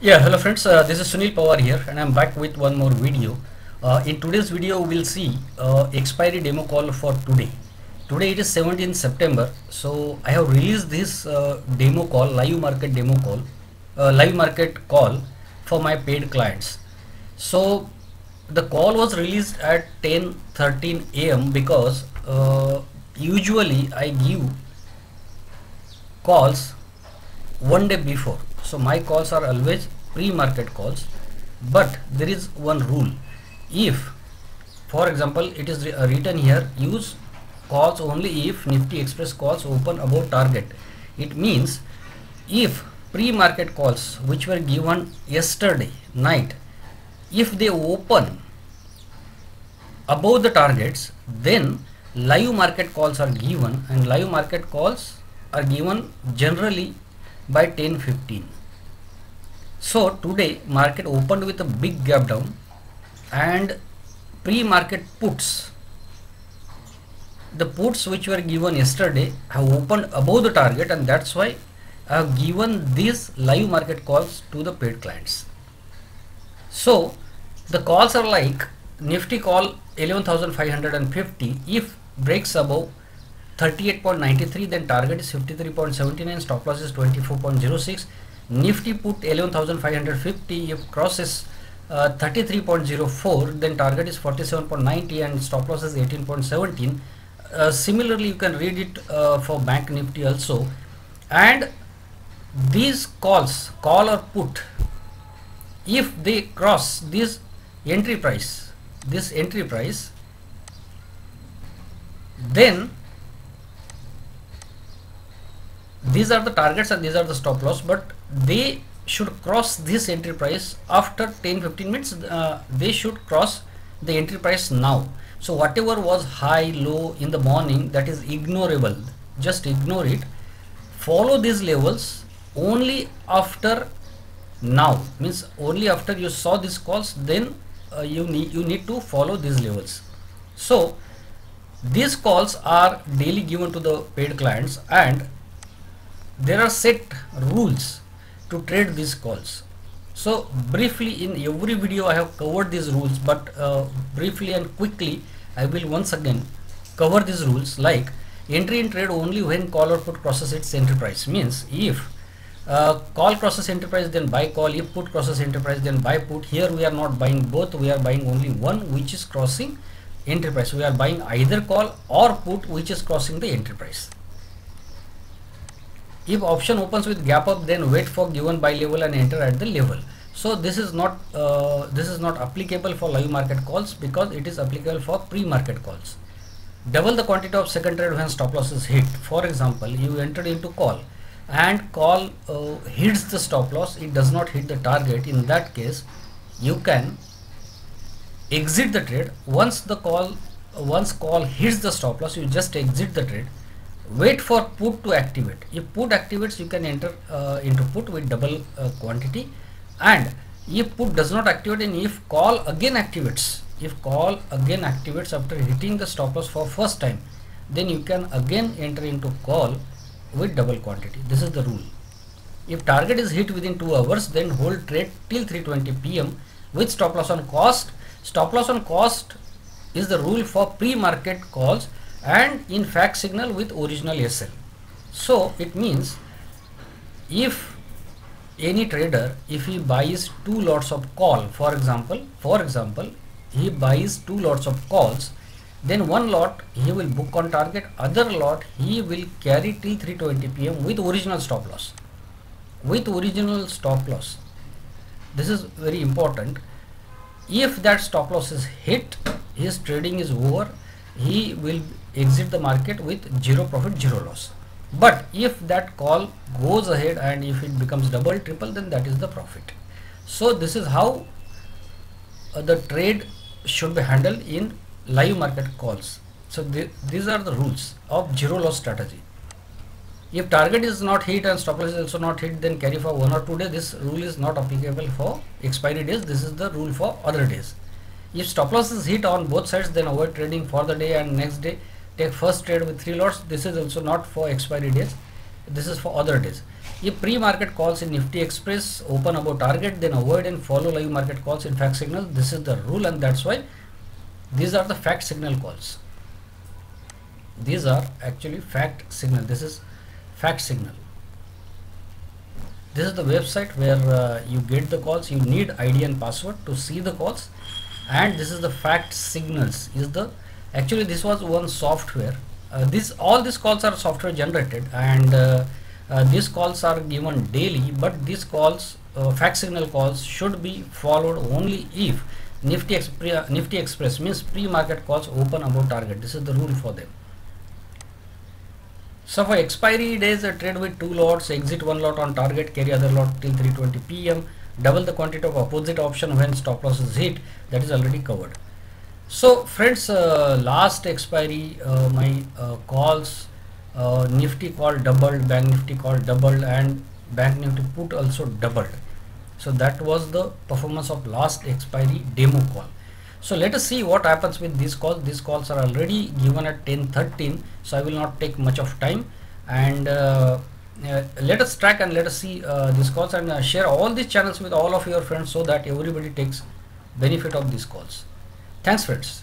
Yeah, hello friends, this is Sunil Pawar here and I'm back with one more video. In today's video we'll see expiry demo call for today. Today it is 17th September, so I have released this demo call, live market demo call, live market call for my paid clients. So the call was released at 10:13 a.m. because usually I give calls one day before. So my calls are always pre-market calls, but there is one rule. If, for example, it is written here, use calls only if Nifty Express calls open above target. It means if pre-market calls which were given yesterday night, if they open above the targets, then live market calls are given, and live market calls are given generally by 10:15. So today market opened with a big gap down, and pre-market puts, the puts which were given yesterday have opened above the target, and that's why I have given these live market calls to the paid clients. So the calls are like Nifty call 11,550, if breaks above 38.93, then target is 53.79, stop loss is 24.06. Nifty put 11,550, if crosses 33.04, then target is 47.90 and stop loss is 18.17. Similarly you can read it for Bank Nifty also. And these calls, call or put, if they cross this entry price, then these are the targets and these are the stop loss, but they should cross this entry price after 10-15 minutes. They should cross the entry price now. So whatever was high, low in the morning, that is ignorable, just ignore it. Follow these levels only after now, means only after you saw these calls, then you need to follow these levels. So these calls are daily given to the paid clients, and there are set rules to trade these calls. So briefly, in every video I have covered these rules, but briefly and quickly I will once again cover these rules. Like entry in trade only when call or put crosses its entry price, means if call crosses entry price, then buy call. If put crosses entry price, then buy put. Here we are not buying both, we are buying only one which is crossing entry price. We are buying either call or put which is crossing the entry price. If option opens with gap up, then wait for given buy level and enter at the level. So this is not applicable for live market calls, because it is applicable for pre-market calls. Double the quantity of second trade when stop loss is hit. For example, you entered into call and call hits the stop loss, it does not hit the target. In that case you can exit the trade. Once call hits the stop loss, you just exit the trade. Wait for put to activate. If put activates, you can enter into put with double quantity. And if put does not activate, and if call again activates, after hitting the stop loss for first time, then you can again enter into call with double quantity. This is the rule. If target is hit within 2 hours, then hold trade till 3:20 p.m. with stop loss on cost. Stop loss on cost is the rule for pre-market calls and in fact signal with original SL. So it means if any trader, if he buys 2 lots of call, for example he buys 2 lots of calls, then one lot he will book on target, other lot he will carry till 3:20 p.m. with original stop loss. This is very important. If that stop loss is hit, his trading is over, he will exit the market with zero profit, zero loss. But if that call goes ahead and if it becomes double, triple, then that is the profit. So this is how the trade should be handled in live market calls. So these are the rules of zero loss strategy. If target is not hit and stop loss is also not hit, then carry for 1 or 2 days. This rule is not applicable for expiry days. This is the rule for other days. If stop loss is hit on both sides, then avoid trading for the day and next day take first trade with 3 lots. This is also not for expiry days. This is for other days. If pre-market calls in Nifty Express open above target, then avoid and follow live market calls in fact signal. This is the rule, and that's why these are the fact signal calls. These are actually fact signal. This is fact signal. This is the website where you get the calls. You need ID and password to see the calls, and this is the fact signals. Actually this was one software. All these calls are software generated, and these calls are given daily. But these calls, fact signal calls, should be followed only if Nifty Express means pre-market calls open above target. This is the rule for them. So for expiry days, trade with 2 lots, exit 1 lot on target, carry other lot till 3:20 p.m. Double the quantity of opposite option when stop loss is hit. That is already covered. So friends, last expiry, my calls, Nifty call doubled, Bank Nifty call doubled, and Bank Nifty put also doubled. So that was the performance of last expiry demo call. So let us see what happens with these calls. These calls are already given at 10:13, so I will not take much of time, and let us track and let us see these calls, and share all these channels with all of your friends so that everybody takes benefit of these calls. Thanks friends.